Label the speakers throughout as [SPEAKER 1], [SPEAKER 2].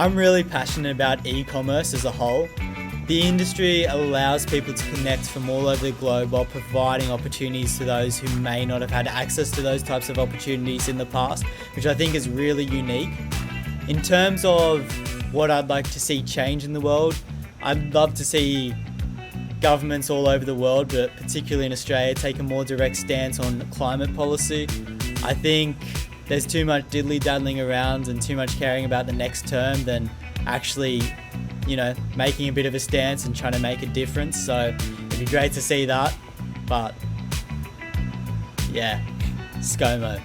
[SPEAKER 1] I'm really passionate about e-commerce as a whole. The industry allows people to connect from all over the globe while providing opportunities to those who may not have had access to those types of opportunities in the past, which I think is really unique. In terms of what I'd like to see change in the world, I'd love to see governments all over the world, but particularly in Australia, take a more direct stance on climate policy. I think there's too much diddly-daddling around and too much caring about the next term than actually, making a bit of a stance and trying to make a difference. So it'd be great to see that. But yeah, ScoMo.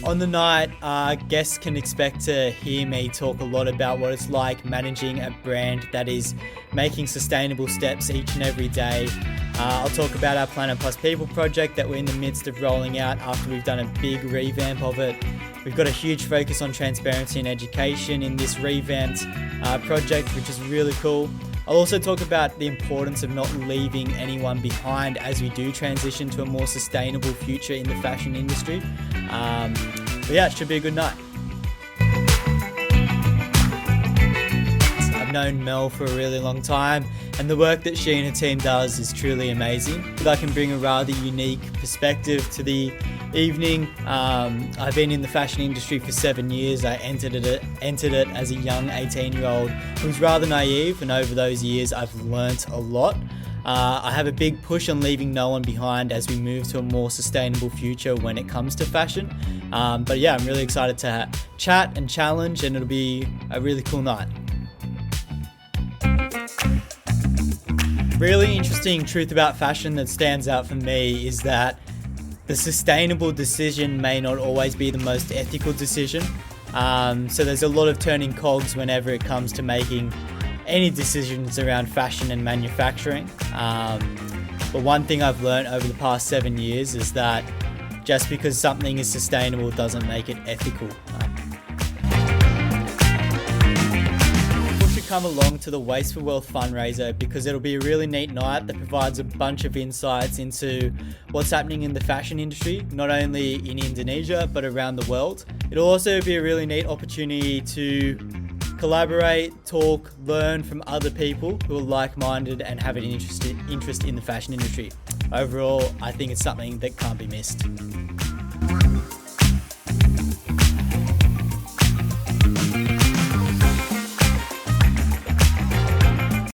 [SPEAKER 1] On the night, guests can expect to hear me talk a lot about what it's like managing a brand that is making sustainable steps each and every day. I'll talk about our Planet Plus People project that we're in the midst of rolling out after we've done a big revamp of it. We've got a huge focus on transparency and education in this revamped project, which is really cool. I'll also talk about the importance of not leaving anyone behind as we do transition to a more sustainable future in the fashion industry. But yeah, it should be a good night. I've known Mel for a really long time, and the work that she and her team does is truly amazing. I can bring a rather unique perspective to the evening. I've been in the fashion industry for 7 years. I entered it as a young 18-year-old who was rather naive, and over those years I've learnt a lot. I have a big push on leaving no one behind as we move to a more sustainable future when it comes to fashion. But yeah, I'm really excited to chat and challenge, and it'll be a really cool night. Really interesting truth about fashion that stands out for me is that the sustainable decision may not always be the most ethical decision. So there's a lot of turning cogs whenever it comes to making any decisions around fashion and manufacturing. But one thing I've learned over the past 7 years is that just because something is sustainable doesn't make it ethical. Come along to the Waste for Wealth Fundraiser because it'll be a really neat night that provides a bunch of insights into what's happening in the fashion industry, not only in Indonesia but around the world. It'll also be a really neat opportunity to collaborate, talk, learn from other people who are like-minded and have an interest in the fashion industry. Overall, I think it's something that can't be missed.